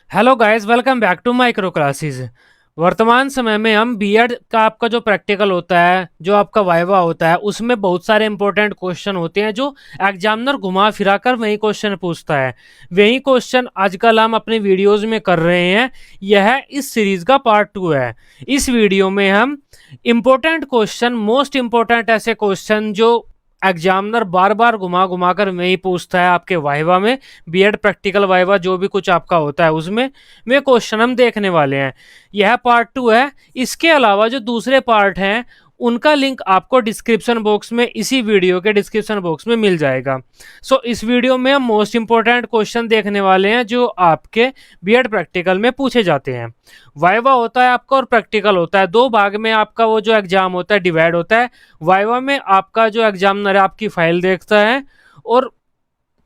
Hello guys, welcome back to micro classes. वर्तमान समय में हम बीएड का आपका जो प्रैक्टिकल होता है, जो आपका वाइवा होता है, उसमें बहुत सारे इंपॉर्टेंट क्वेश्चन होते हैं जो एग्जामिनर घुमा फिरा कर वही क्वेश्चन पूछता है। वही क्वेश्चन आजकल हम अपने वीडियोस में कर रहे हैं। यह इस सीरीज का पार्ट 2 है। इस वीडियो में हम इंपॉर्टेंट क्वेश्चन, मोस्ट इंपॉर्टेंट ऐसे क्वेश्चन जो एग्जामिनर बार बार घुमा घुमा कर वही पूछता है आपके वाइवा में, बीएड प्रैक्टिकल वाइवा जो भी कुछ आपका होता है उसमें वे क्वेश्चन हम देखने वाले हैं। यह पार्ट 2 है। इसके अलावा जो दूसरे पार्ट हैं उनका लिंक आपको डिस्क्रिप्शन बॉक्स में, इसी वीडियो के डिस्क्रिप्शन बॉक्स में मिल जाएगा। इस वीडियो में हम मोस्ट इंपॉर्टेंट क्वेश्चन देखने वाले हैं जो आपके बीएड प्रैक्टिकल में पूछे जाते हैं। वाइवा होता है आपका और प्रैक्टिकल होता है, दो भाग में आपका वो जो एग्जाम होता है डिवाइड होता है। वाइवा में आपका जो एग्जामिनर है आपकी फाइल देखता है और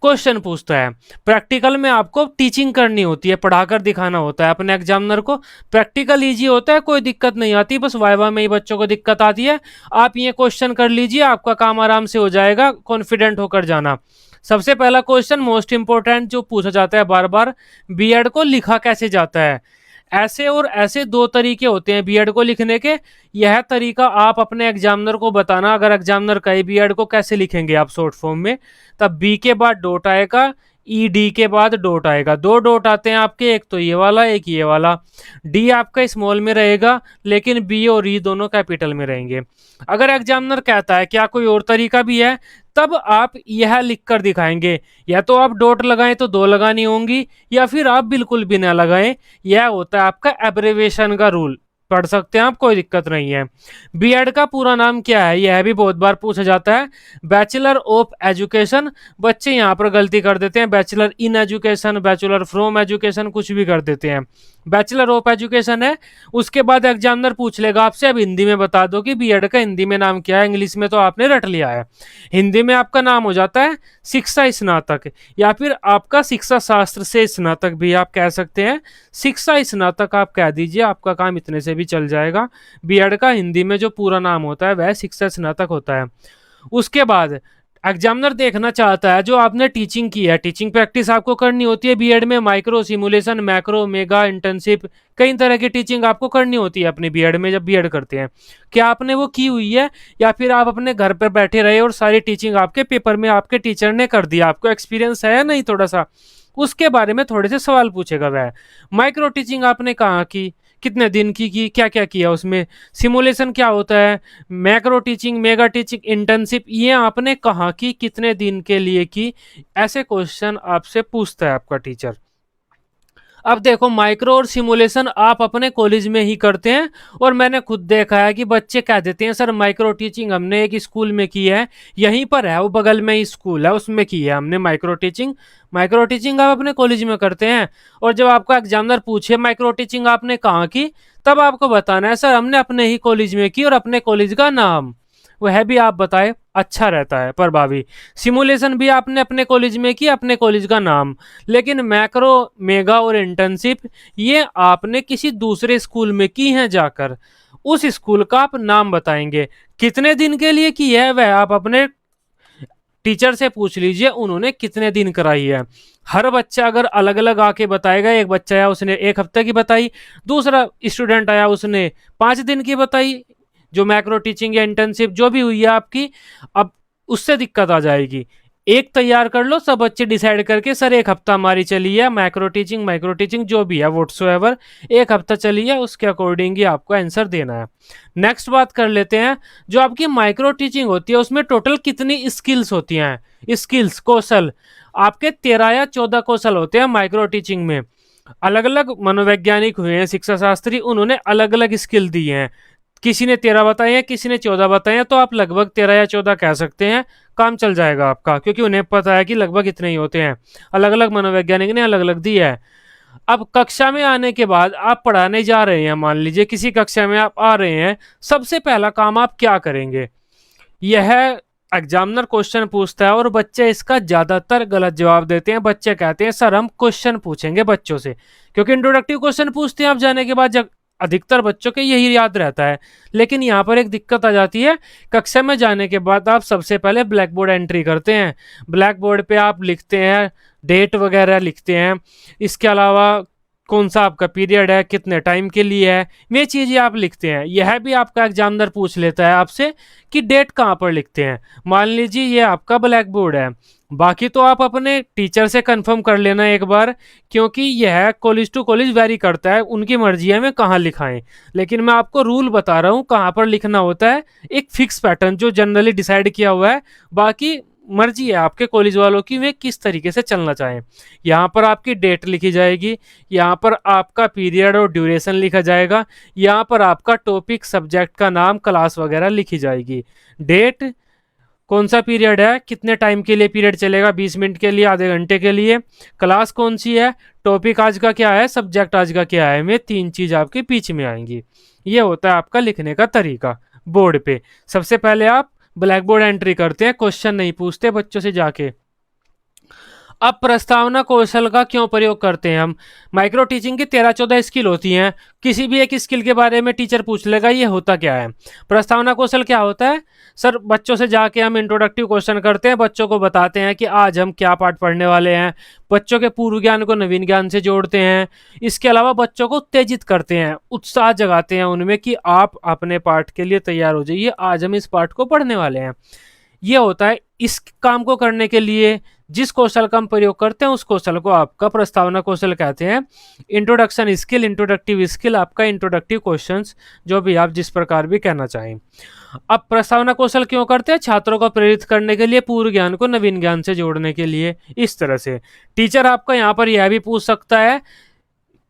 क्वेश्चन पूछता है। प्रैक्टिकल में आपको टीचिंग करनी होती है, पढ़ाकर दिखाना होता है अपने एग्जामिनर को। प्रैक्टिकल इजी होता है, कोई दिक्कत नहीं आती, बस वाइवा में ही बच्चों को दिक्कत आती है। आप ये क्वेश्चन कर लीजिए, आपका काम आराम से हो जाएगा, कॉन्फिडेंट होकर जाना। सबसे पहला क्वेश्चन मोस्ट इंपॉर्टेंट जो पूछा जाता है बार बार, बीएड को लिखा कैसे जाता है। ऐसे और ऐसे दो तरीके होते हैं बीएड को लिखने के। यह तरीका आप अपने एग्जामिनर को बताना। अगर एग्जामिनर कहे बीएड को कैसे लिखेंगे आप शॉर्ट फॉर्म में, तब बी के बाद डॉट आएगा, ई डी के बाद डॉट आएगा। दो डॉट आते हैं आपके, एक तो ये वाला एक ये वाला। डी आपका स्मॉल में रहेगा लेकिन बी और ई दोनों कैपिटल में रहेंगे। अगर एग्जामिनर कहता है क्या कोई और तरीका भी है, तब आप यह लिख कर दिखाएंगे। या तो आप डॉट लगाएं तो दो लगानी होंगी, या फिर आप बिल्कुल भी ना लगाएं। यह होता है आपका एब्रेविएशन का रूल। पढ़ सकते हैं आप, कोई दिक्कत नहीं है। बीएड का पूरा नाम क्या है, यह भी बहुत बार पूछा जाता है। Bachelor of education. बच्चे यहाँ पर गलती कर देते हैं, bachelor in education, bachelor from education, कुछ भी कर देते हैं। बैचलर ऑफ एजुकेशन है। उसके बाद एग्जामिनर पूछ लेगा आपसे, अब हिंदी में बता दो कि बीएड का हिंदी में नाम क्या है। इंग्लिश में तो आपने रट लिया है। हिंदी में आपका नाम हो जाता है शिक्षा स्नातक, या फिर आपका शिक्षा शास्त्र से स्नातक भी आप कह सकते हैं। शिक्षा स्नातक आप कह दीजिए, आपका काम इतने से भी चल जाएगा। बीएड का हिंदी में जो पूरा नाम होता है वह शिक्षा स्नातक होता है। उसके बाद एग्जामिनर देखना चाहता है जो आपने टीचिंग की है, टीचिंग प्रैक्टिस आपको करनी होती है बीएड में। Micro, simulation, macro, mega, internship, कई तरह की टीचिंग आपको करनी होती है अपने बीएड में जब बीएड करते हैं। क्या आपने वो की हुई है, या फिर आप अपने घर पर बैठे रहे और सारी टीचिंग आपके पेपर में आपके टीचर ने कर दिया। आपको एक्सपीरियंस है या नहीं थोड़ा सा, उसके बारे में थोड़े से सवाल पूछेगा वह। माइक्रो टीचिंग आपने कहाँ की, कितने दिन की, क्या क्या किया उसमें। सिमुलेशन क्या होता है, macro teaching, mega teaching, internship, ये आपने कहाँ की, कितने दिन के लिए की। ऐसे क्वेश्चन आपसे पूछता है आपका टीचर। अब देखो, माइक्रो और सिमुलेशन आप अपने कॉलेज में ही करते हैं, और मैंने खुद देखा है कि बच्चे कह देते हैं सर माइक्रो टीचिंग हमने एक स्कूल में की है, यहीं पर है, वो बगल में ही स्कूल है उसमें की है हमने माइक्रो टीचिंग। माइक्रो टीचिंग आप अपने कॉलेज में करते हैं, और जब आपका एग्जामिनर पूछे माइक्रो टीचिंग आपने कहाँ की, तब आपको बताना है सर हमने अपने ही कॉलेज में की और अपने कॉलेज का नाम वह भी आप बताए, अच्छा रहता है प्रभावी। सिमुलेशन भी आपने अपने कॉलेज में की, अपने कॉलेज का नाम। लेकिन मैक्रो, मेगा और इंटर्नशिप ये आपने किसी दूसरे स्कूल में की हैं जाकर, उस स्कूल का आप नाम बताएंगे। कितने दिन के लिए की है वह आप अपने टीचर से पूछ लीजिए उन्होंने कितने दिन कराई है। हर बच्चा अगर अलग अलग आके बताएगा, एक बच्चा आया उसने एक हफ्ते की बताई, दूसरा स्टूडेंट आया उसने 5 दिन की बताई, जो मैक्रो टीचिंग या इंटर्नशिप जो भी हुई है आपकी, अब उससे दिक्कत आ जाएगी। एक तैयार कर लो, सब बच्चे डिसाइड करके सर एक हफ्ता हमारी चली है मैक्रो टीचिंग, माइक्रो टीचिंग जो भी है व्हाट्सोएवर, एक हफ्ता चली है, उसके अकॉर्डिंग ही आपको आंसर देना है। नेक्स्ट बात कर लेते हैं, जो आपकी माइक्रो टीचिंग होती है उसमें टोटल कितनी स्किल्स होती हैं। स्किल्स, कौशल आपके 13 या 14 कौशल होते हैं माइक्रो टीचिंग में। अलग अलग मनोवैज्ञानिक हुए हैं, शिक्षा शास्त्री, उन्होंने अलग अलग स्किल दी हैं। किसी ने 13 बताए हैं, किसी ने 14 बताए हैं, तो आप लगभग 13 या 14 कह सकते हैं, काम चल जाएगा आपका, क्योंकि उन्हें पता है कि लगभग इतने ही होते हैं। अलग अलग मनोवैज्ञानिक ने अलग अलग दी है। अब कक्षा में आने के बाद आप पढ़ाने जा रहे हैं, मान लीजिए किसी कक्षा में आप आ रहे हैं, सबसे पहला काम आप क्या करेंगे, यह एग्जामिनर क्वेश्चन पूछता है और बच्चे इसका ज्यादातर गलत जवाब देते हैं। बच्चे कहते हैं सर हम क्वेश्चन पूछेंगे बच्चों से, क्योंकि इंट्रोडक्टिव क्वेश्चन पूछते हैं आप जाने के बाद, जब अधिकतर बच्चों के यही याद रहता है। लेकिन यहाँ पर एक दिक्कत आ जाती है, कक्षा में जाने के बाद आप सबसे पहले ब्लैक बोर्ड एंट्री करते हैं। ब्लैक बोर्ड पे आप लिखते हैं, डेट वगैरह लिखते हैं। इसके अलावा कौन सा आपका पीरियड है, कितने टाइम के लिए है, वे चीज़ें आप लिखते हैं। यह भी आपका एग्जामिनर पूछ लेता है आपसे कि डेट कहाँ पर लिखते हैं। मान लीजिए ये आपका ब्लैक बोर्ड है, बाकी तो आप अपने टीचर से कंफर्म कर लेना एक बार, क्योंकि यह कॉलेज टू कॉलेज वेरी करता है, उनकी मर्जी है में कहाँ लिखाएं। लेकिन मैं आपको रूल बता रहा हूँ कहाँ पर लिखना होता है, एक फिक्स पैटर्न जो जनरली डिसाइड किया हुआ है। बाकी मर्जी है आपके कॉलेज वालों की, वे किस तरीके से चलना चाहें। यहाँ पर आपकी डेट लिखी जाएगी, यहाँ पर आपका पीरियड और ड्यूरेशन लिखा जाएगा, यहाँ पर आपका टॉपिक, सब्जेक्ट का नाम, क्लास वगैरह लिखी जाएगी। डेट, कौन सा पीरियड है, कितने टाइम के लिए पीरियड चलेगा, 20 मिनट के लिए, आधे घंटे के लिए, क्लास कौन सी है, टॉपिक आज का क्या है, सब्जेक्ट आज का क्या है, में 3 चीज आपके बीच में आएंगी। ये होता है आपका लिखने का तरीका बोर्ड पे। सबसे पहले आप ब्लैक बोर्ड एंट्री करते हैं, क्वेश्चन नहीं पूछते बच्चों से जाके। अब प्रस्तावना कौशल का क्यों प्रयोग करते हैं हम? माइक्रो टीचिंग की 13-14 स्किल होती हैं, किसी भी एक स्किल के बारे में टीचर पूछ लेगा ये होता क्या है। प्रस्तावना कौशल क्या होता है? सर बच्चों से जाके हम इंट्रोडक्टिव क्वेश्चन करते हैं, बच्चों को बताते हैं कि आज हम क्या पाठ पढ़ने वाले हैं, बच्चों के पूर्व ज्ञान को नवीन ज्ञान से जोड़ते हैं। इसके अलावा बच्चों को उत्तेजित करते हैं, उत्साह जगाते हैं उनमें कि आप अपने पाठ के लिए तैयार हो जाइए, आज हम इस पाठ को पढ़ने वाले हैं। ये होता है। इस काम को करने के लिए जिस कौशल का हम प्रयोग करते हैं उस कौशल को आपका प्रस्तावना कौशल कहते हैं। इंट्रोडक्शन स्किल, इंट्रोडक्टिव स्किल, आपका इंट्रोडक्टिव क्वेश्चंस, जो भी आप जिस प्रकार भी कहना चाहें। अब प्रस्तावना कौशल क्यों करते हैं? छात्रों को प्रेरित करने के लिए, पूर्व ज्ञान को नवीन ज्ञान से जोड़ने के लिए। इस तरह से टीचर आपका यहाँ पर यह भी पूछ सकता है,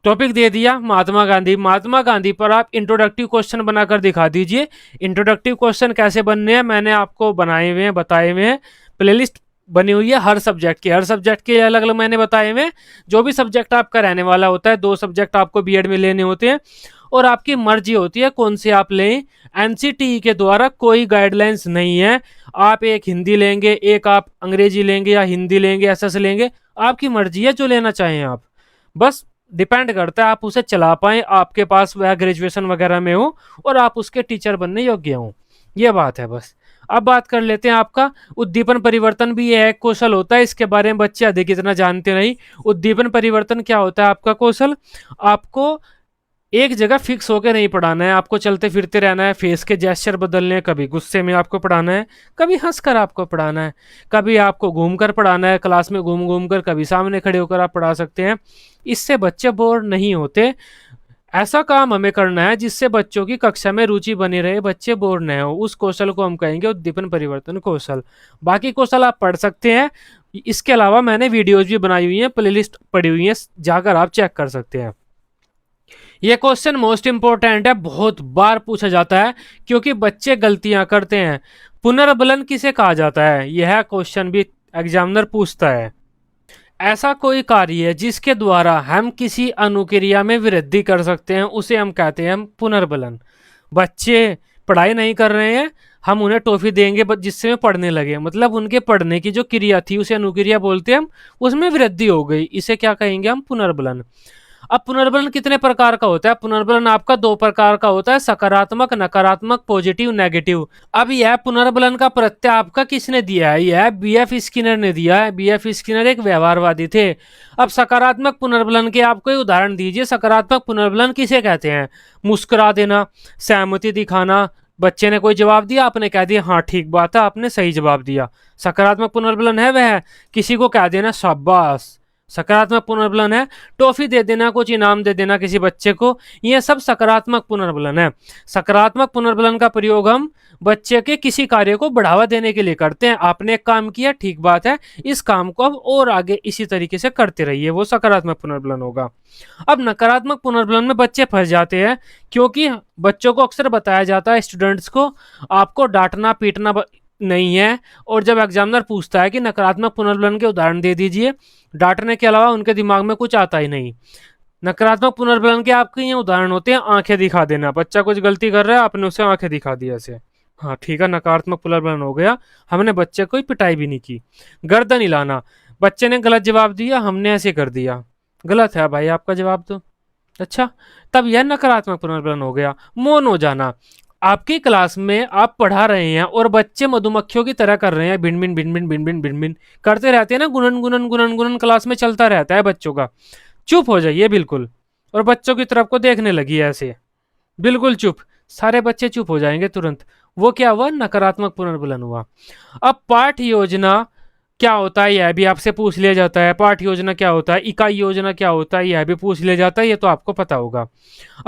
टॉपिक दे दिया महात्मा गांधी, महात्मा गांधी पर आप इंट्रोडक्टिव क्वेश्चन बनाकर दिखा दीजिए। इंट्रोडक्टिव क्वेश्चन कैसे बनने हैं मैंने आपको बनाए हुए हैं, बताए हुए हैं, प्लेलिस्ट बनी हुई है हर सब्जेक्ट की, हर सब्जेक्ट के अलग अलग मैंने बताए हुए हैं। जो भी सब्जेक्ट आपका रहने वाला होता है, 2 सब्जेक्ट आपको बीएड में लेने होते हैं और आपकी मर्जी होती है कौन से आप लें। एनसीटीई के द्वारा कोई गाइडलाइंस नहीं है, आप एक हिंदी लेंगे, एक आप अंग्रेजी लेंगे या हिंदी लेंगे, एसएस लेंगे, आपकी मर्जी है जो लेना चाहें आप। बस डिपेंड करता है आप उसे चला पाएं, आपके पास वह ग्रेजुएशन वगैरह में हो और आप उसके टीचर बनने योग्य हो। ये बात है बस। अब बात कर लेते हैं आपका उद्दीपन परिवर्तन भी यह एक कौशल होता है, इसके बारे में बच्चे अधिक इतना जानते नहीं। उद्दीपन परिवर्तन क्या होता है आपका कौशल? आपको एक जगह फिक्स होकर नहीं पढ़ाना है, आपको चलते फिरते रहना है, फेस के जेस्चर बदलने हैं, कभी गुस्से में आपको पढ़ाना है, कभी हंसकर आपको पढ़ाना है, कभी आपको घूमकर पढ़ाना है, क्लास में घूम घूम कर, कभी सामने खड़े होकर आप पढ़ा सकते हैं। इससे बच्चे बोर नहीं होते। ऐसा काम हमें करना है जिससे बच्चों की कक्षा में रुचि बनी रहे, बच्चे बोर न हो। उस कौशल को हम कहेंगे उद्दीपन परिवर्तन कौशल। बाकी कौशल आप पढ़ सकते हैं, इसके अलावा मैंने वीडियोज भी बनाई हुई हैं, प्लेलिस्ट पड़ी हुई है, जाकर आप चेक कर सकते हैं। ये क्वेश्चन मोस्ट इंपॉर्टेंट है, बहुत बार पूछा जाता है क्योंकि बच्चे गलतियां करते हैं। पुनर्बलन किसे कहा जाता है? यह क्वेश्चन भी एग्जामिनर पूछता है। ऐसा कोई कार्य है जिसके द्वारा हम किसी अनुक्रिया में वृद्धि कर सकते हैं, उसे हम कहते हैं पुनर्बलन। बच्चे पढ़ाई नहीं कर रहे हैं, हम उन्हें टॉफी देंगे जिससे वे पढ़ने लगे, मतलब उनके पढ़ने की जो क्रिया थी उसे अनुक्रिया बोलते हैं हम, उसमें वृद्धि हो गई, इसे क्या कहेंगे हम? पुनर्बलन। अब पुनर्बलन कितने प्रकार का होता है? पुनर्बलन आपका 2 प्रकार का होता है, सकारात्मक, नकारात्मक, पॉजिटिव, नेगेटिव। अब यह पुनर्बलन का प्रत्यय आपका किसने दिया है? यह बीएफ स्किनर ने दिया है। बीएफ स्किनर एक व्यवहारवादी थे। अब सकारात्मक पुनर्बलन के आप कोई उदाहरण दीजिए। सकारात्मक पुनर्बलन किसे कहते हैं? मुस्कुरा देना, सहमति दिखाना, बच्चे ने कोई जवाब दिया, आपने कह दिया हाँ ठीक बात है, आपने सही जवाब दिया, सकारात्मक पुनर्बलन है वह। किसी को कह देना शाबाश, सकारात्मक पुनर्बलन है। टॉफी दे देना, कुछ इनाम दे देना किसी बच्चे को, यह सब सकारात्मक पुनर्बलन है। सकारात्मक पुनर्बलन का प्रयोग हम बच्चे के किसी कार्य को बढ़ावा देने के लिए करते हैं। आपने एक काम किया, ठीक बात है, इस काम को अब और आगे इसी तरीके से करते रहिए, वो सकारात्मक पुनर्बलन होगा। अब नकारात्मक पुनर्बलन में बच्चे फंस जाते हैं क्योंकि बच्चों को अक्सर बताया जाता है, स्टूडेंट्स को, आपको डांटना पीटना नहीं है, और जब एग्जामिनर पूछता है कि नकारात्मक पुनर्बलन के उदाहरण दे दीजिए, डांटने के अलावा उनके दिमाग में कुछ आता ही नहीं। नकारात्मक पुनर्बलन के आपके ये उदाहरण होते हैं, आंखें दिखा देना, बच्चा कुछ गलती कर रहा है, आपने उसे आंखें दिखा दिया ऐसे, हाँ ठीक है, नकारात्मक पुनर्बलन हो गया, हमने बच्चे को पिटाई भी नहीं की। गर्दन हिलाना, बच्चे ने गलत जवाब दिया, हमने ऐसे कर दिया, गलत है भाई आपका जवाब तो, अच्छा, तब यह नकारात्मक पुनर्बलन हो गया। मौन हो जाना, आपकी क्लास में आप पढ़ा रहे हैं और बच्चे मधुमक्खियों की तरह कर रहे हैं, भिन भिन भिन भिन भिन भिन भिन भिन करते रहते हैं ना, गुनन गुनन गुनन गुनन क्लास में चलता रहता है बच्चों का, चुप हो जाइए बिल्कुल, और बच्चों की तरफ को देखने लगी ऐसे, बिल्कुल चुप। सारे बच्चे चुप हो जाएंगे तुरंत। वो क्या हुआ? नकारात्मक पुनर्बलन हुआ। अब पाठ योजना क्या होता है यह भी आपसे पूछ लिया जाता है। पाठ योजना क्या होता है, इकाई योजना क्या होता है यह भी पूछ लिया जाता है, ये तो आपको पता होगा।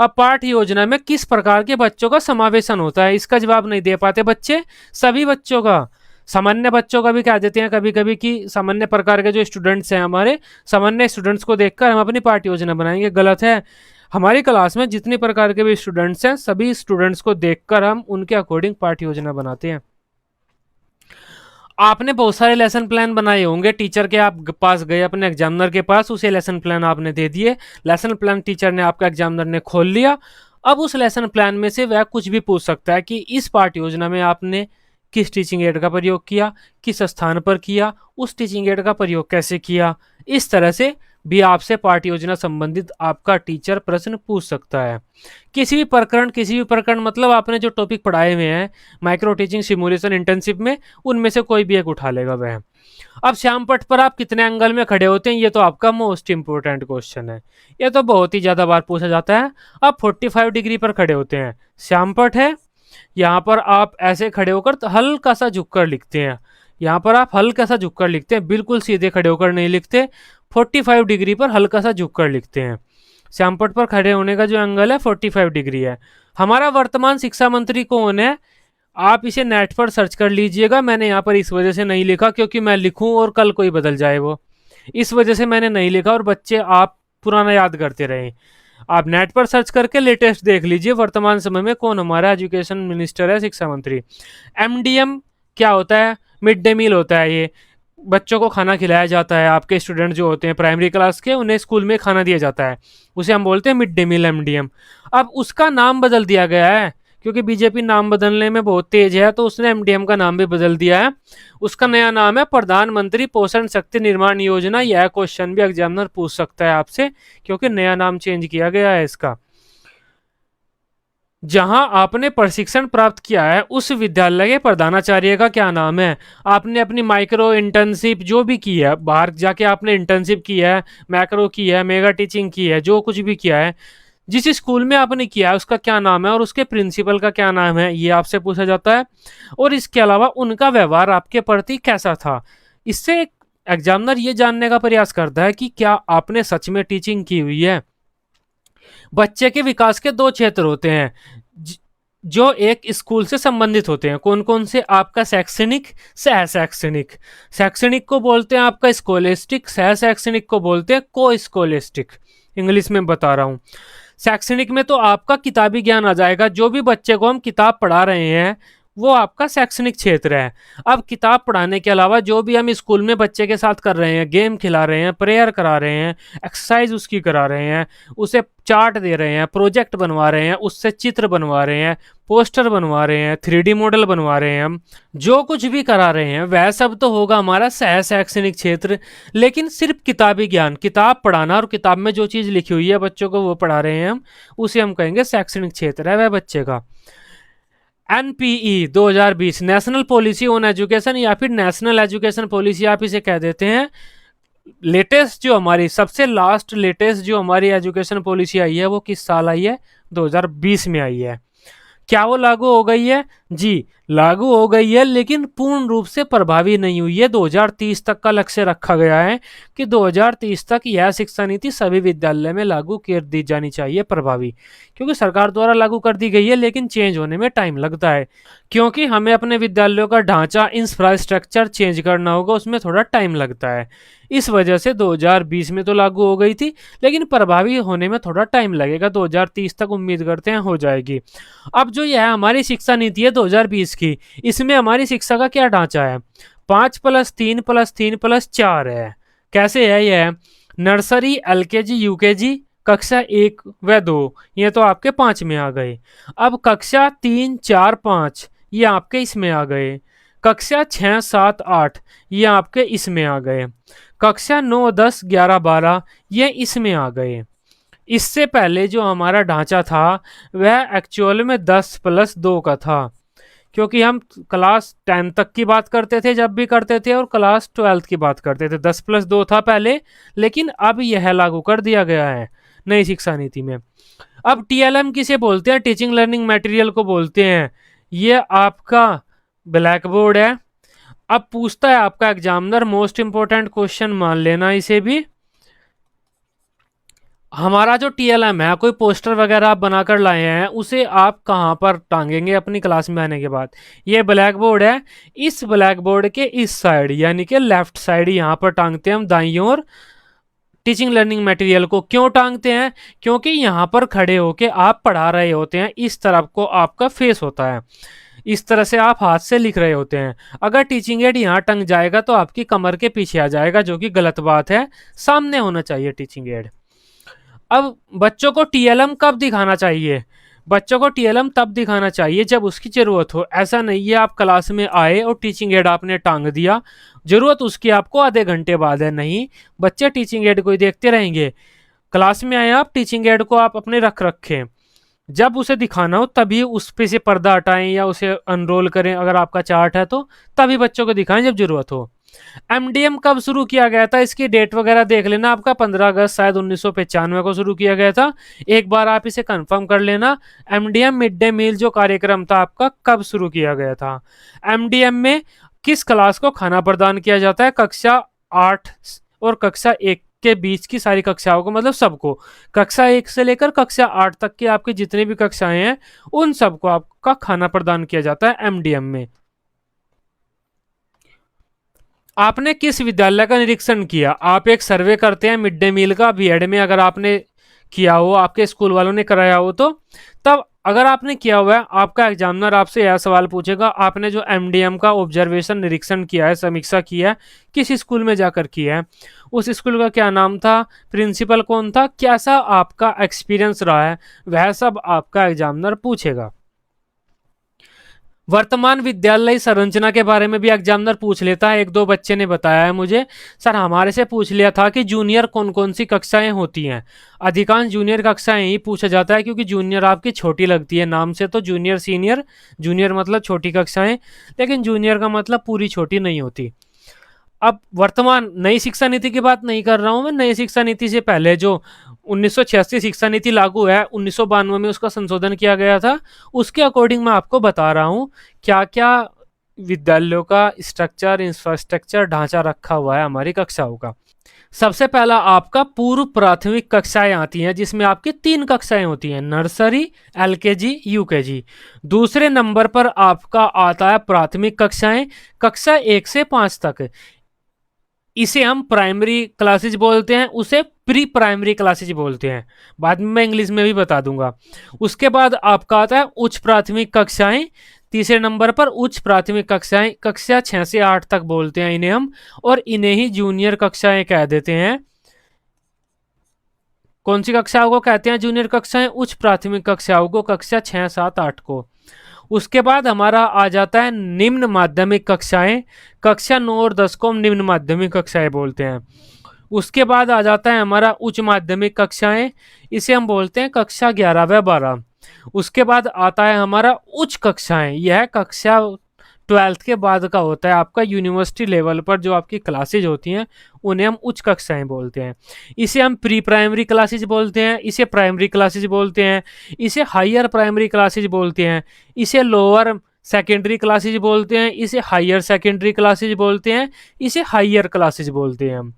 अब पाठ योजना में किस प्रकार के बच्चों का समावेशन होता है, इसका जवाब नहीं दे पाते बच्चे। सभी बच्चों का, सामान्य बच्चों का भी कह देते हैं कभी कभी कि सामान्य प्रकार के जो स्टूडेंट्स हैं हमारे, सामान्य स्टूडेंट्स को देखकर हम अपनी पाठ योजना बनाएंगे। गलत है। हमारी क्लास में जितनी प्रकार के भी स्टूडेंट्स हैं, सभी स्टूडेंट्स को देखकर हम उनके अकॉर्डिंग पाठ योजना बनाते हैं। आपने बहुत सारे लेसन प्लान बनाए होंगे, टीचर के आप पास गए, अपने एग्जामिनर के पास, उसे लेसन प्लान आपने दे दिए। लेसन प्लान टीचर ने, आपका एग्जामिनर ने खोल लिया। अब उस लेसन प्लान में से वह कुछ भी पूछ सकता है कि इस पाठ योजना में आपने किस टीचिंग एड का प्रयोग किया, किस स्थान पर किया, उस टीचिंग एड का प्रयोग कैसे किया। इस तरह से भी आपसे पाठ योजना संबंधित आपका टीचर प्रश्न पूछ सकता है। किसी भी प्रकरण मतलब आपने जो टॉपिक पढ़ाए हुए हैं माइक्रो टीचिंग सिमुलेशन इंटर्नशिप में, उनमें से कोई भी एक उठा लेगा वह। अब श्याम पट पर आप कितने एंगल में खड़े होते हैं, ये तो आपका मोस्ट इंपोर्टेंट क्वेश्चन है। ये तो बहुत ही ज्यादा बार पूछा जाता है। आप 45 डिग्री पर खड़े होते हैं, श्याम पट है, यहाँ पर आप ऐसे खड़े होकर हल्का सा झुककर लिखते हैं। यहाँ पर आप हल्का सा झुककर लिखते हैं, बिल्कुल सीधे खड़े होकर नहीं लिखते। 45 डिग्री पर हल्का सा झुककर लिखते हैं। श्यामपट पर खड़े होने का जो एंगल है 45 डिग्री है। हमारा वर्तमान शिक्षा मंत्री कौन है? आप इसे नेट पर सर्च कर लीजिएगा। मैंने यहाँ पर इस वजह से नहीं लिखा क्योंकि मैं लिखूं और कल कोई बदल जाए, वो इस वजह से मैंने नहीं लिखा और बच्चे आप पुराना याद करते रहे। आप नेट पर सर्च करके लेटेस्ट देख लीजिए वर्तमान समय में कौन हमारा एजुकेशन मिनिस्टर है, शिक्षा मंत्री। एमडीएम क्या होता है? मिड डे मील होता है। ये बच्चों को खाना खिलाया जाता है। आपके स्टूडेंट जो होते हैं प्राइमरी क्लास के, उन्हें स्कूल में खाना दिया जाता है, उसे हम बोलते हैं मिड डे मील, एमडीएम। अब उसका नाम बदल दिया गया है क्योंकि बीजेपी नाम बदलने में बहुत तेज है, तो उसने एमडीएम का नाम भी बदल दिया है। उसका नया नाम है प्रधानमंत्री पोषण शक्ति निर्माण योजना। यह क्वेश्चन भी एग्जामिनर पूछ सकता है आपसे क्योंकि नया नाम चेंज किया गया है इसका। जहां आपने प्रशिक्षण प्राप्त किया है उस विद्यालय के प्रधानाचार्य का क्या नाम है? आपने अपनी माइक्रो इंटर्नशिप जो भी की है, बाहर जाके आपने इंटर्नशिप की है, मैक्रो की है, मेगा टीचिंग की है, जो कुछ भी किया है, जिस स्कूल में आपने किया है उसका क्या नाम है और उसके प्रिंसिपल का क्या नाम है, ये आपसे पूछा जाता है। और इसके अलावा उनका व्यवहार आपके प्रति कैसा था। इससे एग्जामिनर ये जानने का प्रयास करता है कि क्या आपने सच में टीचिंग की हुई है। बच्चे के विकास के दो क्षेत्र होते हैं जो एक स्कूल से संबंधित होते हैं। कौन कौन से? आपका शैक्षणिक, सह शैक्षणिक। शैक्षणिक को बोलते हैं आपका स्कॉलेस्टिक, सह शैक्षणिक को बोलते हैं को स्कॉलेस्टिक। इंग्लिश में बता रहा हूं। शैक्षणिक में तो आपका किताबी ज्ञान आ जाएगा, जो भी बच्चे को हम किताब पढ़ा रहे हैं वो आपका शैक्षणिक क्षेत्र है। अब किताब पढ़ाने के अलावा जो भी हम स्कूल में बच्चे के साथ कर रहे हैं, गेम खिला रहे हैं, प्रेयर करा रहे हैं, एक्सरसाइज उसकी करा रहे हैं, उसे चार्ट दे रहे हैं, प्रोजेक्ट बनवा रहे हैं, उससे चित्र बनवा रहे हैं, पोस्टर बनवा रहे हैं, 3D मॉडल बनवा रहे हैं, हम जो कुछ भी करा रहे हैं वह सब तो होगा हमारा सह शैक्षणिक क्षेत्र। लेकिन सिर्फ किताबी ज्ञान, किताब पढ़ाना और किताब में जो चीज़ लिखी हुई है बच्चों को वो पढ़ा रहे हैं हम, उसे हम कहेंगे शैक्षणिक क्षेत्र है वह बच्चे का। NPE 2020 national policy on education या फिर नेशनल एजुकेशन पॉलिसी आप इसे कह देते हैं। लेटेस्ट जो हमारी सबसे लास्ट लेटेस्ट जो हमारी एजुकेशन पॉलिसी आई है वो किस साल आई है? 2020 में आई है। क्या वो लागू हो गई है? जी लागू हो गई है, लेकिन पूर्ण रूप से प्रभावी नहीं हुई है। 2030 तक का लक्ष्य रखा गया है कि 2030 तक यह शिक्षा नीति सभी विद्यालय में लागू कर दी जानी चाहिए प्रभावी, क्योंकि सरकार द्वारा लागू कर दी गई है लेकिन चेंज होने में टाइम लगता है, क्योंकि हमें अपने विद्यालयों का ढांचा, इंफ्रास्ट्रक्चर चेंज करना होगा, उसमें थोड़ा टाइम लगता है। इस वजह से 2020 में तो लागू हो गई थी लेकिन प्रभावी होने में थोड़ा टाइम लगेगा। 2030 तक उम्मीद करते हैं हो जाएगी। अब जो यह हमारी शिक्षा नीति है 2020 की, इसमें हमारी शिक्षा का क्या ढांचा है? 5+3+3+4 है। कैसे है यह? नर्सरी, एलकेजी, यूकेजी, कक्षा 1 व 2 ये तो आपके 5 में आ गए। अब कक्षा 3, 4, 5 ये आपके इसमें आ गए। कक्षा 6, 7, 8 ये आपके इसमें आ गए। कक्षा 9, 10, 11, 12 ये इसमें आ गए। इससे पहले जो हमारा ढांचा था वह एक्चुअल में 10+2 का था, क्योंकि हम क्लास 10 तक की बात करते थे जब भी करते थे और क्लास 12 की बात करते थे। 10+2 था पहले, लेकिन अब यह लागू कर दिया गया है। नई शिक्षा नीति में। अब टीएलएम किसे बोलते हैं? टीचिंग लर्निंग मटेरियल को बोलते हैं। ये आपका ब्लैक बोर्ड है। अब पूछता है आपका एग्जामिनर, मोस्ट इंपोर्टेंट क्वेश्चन मान लेना इसे भी, हमारा जो टीएलएम है, कोई पोस्टर वगैरह आप बनाकर लाए हैं, उसे आप कहाँ पर टांगेंगे अपनी क्लास में आने के बाद? ये ब्लैक बोर्ड है, इस ब्लैक बोर्ड के इस साइड यानी कि लेफ्ट साइड यहाँ पर टांगते हैं हम दाईं ओर टीचिंग लर्निंग मटेरियल को। क्यों टांगते हैं? क्योंकि यहाँ पर खड़े होके आप पढ़ा रहे होते हैं, इस तरफ को आपका फेस होता है, इस तरह से आप हाथ से लिख रहे होते हैं। अगर टीचिंग एड यहाँ टंग जाएगा तो आपकी कमर के पीछे आ जाएगा, जो कि गलत बात है, सामने होना चाहिए टीचिंग एड। अब बच्चों को टीएलएम कब दिखाना चाहिए? बच्चों को टीएलएम तब दिखाना चाहिए जब उसकी ज़रूरत हो। ऐसा नहीं है आप क्लास में आए और टीचिंग एड आपने टांग दिया, ज़रूरत उसकी आपको आधे घंटे बाद है। नहीं, बच्चे टीचिंग एड को ही देखते रहेंगे। क्लास में आए आप, टीचिंग एड को आप अपने रखें, जब उसे दिखाना हो तभी उस पे से पर्दा हटाएं या उसे अनरोल करें, अगर आपका चार्ट है तो तभी बच्चों को दिखाएं जब जरूरत हो। एमडीएम कब शुरू किया गया था? इसकी डेट वगैरह देख लेना, आपका 15 अगस्त शायद 1995 को शुरू किया गया था। एक बार आप इसे कंफर्म कर लेना। एमडीएम मिड डे मील जो कार्यक्रम था आपका, कब शुरू किया गया था? एमडीएम में किस क्लास को खाना प्रदान किया जाता है? कक्षा 8 और कक्षा 1 के बीच की सारी कक्षाओं को, मतलब सबको, कक्षा 1 से लेकर कक्षा 8 तक की आपकी जितनी भी कक्षाएं हैं उन सबको आपका खाना प्रदान किया जाता है एमडीएम में। आपने किस विद्यालय का निरीक्षण किया? आप एक सर्वे करते हैं मिड डे मील का बीएड में, अगर आपने किया हो, आपके स्कूल वालों ने कराया हो तो तब, अगर आपने किया हुआ है, आपका एग्जामिनर आपसे यह सवाल पूछेगा, आपने जो एमडीएम का ऑब्जर्वेशन निरीक्षण किया है, समीक्षा किया है, किस स्कूल में जाकर किया है, उस स्कूल का क्या नाम था, प्रिंसिपल कौन था, कैसा आपका एक्सपीरियंस रहा है, वह सब आपका एग्जामिनर पूछेगा। वर्तमान विद्यालय संरचना के बारे में भी एग्जामिनर पूछ लेता है। एक दो बच्चे ने बताया है मुझे, सर हमारे से पूछ लिया था कि जूनियर कौन कौन सी कक्षाएं होती हैं। अधिकांश जूनियर कक्षाएं ही पूछा जाता है, क्योंकि जूनियर आपकी छोटी लगती है नाम से, तो जूनियर सीनियर, जूनियर मतलब छोटी कक्षाएं, लेकिन जूनियर का मतलब पूरी छोटी नहीं होती। अब वर्तमान नई शिक्षा नीति की बात नहीं कर रहा हूं मैं, नई शिक्षा नीति से पहले जो 1986 शिक्षा नीति लागू है, 1992 में उसका संशोधन किया गया था, उसके अकॉर्डिंग मैं आपको बता रहा हूं क्या क्या विद्यालयों का स्ट्रक्चर, इंफ्रास्ट्रक्चर, ढांचा रखा हुआ है हमारी कक्षाओं का। सबसे पहला आपका पूर्व प्राथमिक कक्षाएं आती हैं, जिसमें आपकी 3 कक्षाएं होती हैं, नर्सरी, एलकेजी, यूकेजी। दूसरे नंबर पर आपका आता है प्राथमिक कक्षाएं, कक्षा 1 से 5 तक। इसे हम प्राइमरी क्लासेज बोलते हैं, उसे प्री प्राइमरी क्लासेज बोलते हैं, बाद में मैं इंग्लिश में भी बता दूंगा। उसके बाद आपका आता है उच्च प्राथमिक कक्षाएं, तीसरे नंबर पर उच्च प्राथमिक कक्षाएं, कक्षा 6 से 8 तक बोलते हैं इन्हें हम, और इन्हें ही जूनियर कक्षाएं कह देते हैं। कौन सी कक्षाओं को कहते हैं जूनियर कक्षाएं? उच्च प्राथमिक कक्षाओं को, कक्षा 6, 7, 8 को। उसके बाद हमारा आ जाता है निम्न माध्यमिक कक्षाएं, कक्षा 9 और 10 को हम निम्न माध्यमिक कक्षाएं बोलते हैं। उसके बाद आ जाता है हमारा उच्च माध्यमिक कक्षाएं, इसे हम बोलते हैं कक्षा 11 व 12। उसके बाद आता है हमारा उच्च कक्षाएं, यह कक्षा 12th के बाद का होता है आपका, यूनिवर्सिटी लेवल पर जो आपकी क्लासेज होती हैं उन्हें हम उच्च कक्षाएं बोलते हैं। इसे हम प्री प्राइमरी क्लासेज बोलते हैं, इसे प्राइमरी क्लासेज बोलते हैं, इसे हायर प्राइमरी क्लासेज बोलते हैं, इसे लोअर सेकेंडरी क्लासेज बोलते हैं, इसे हायर सेकेंडरी क्लासेज बोलते हैं, इसे हायर क्लासेज बोलते हैं हम।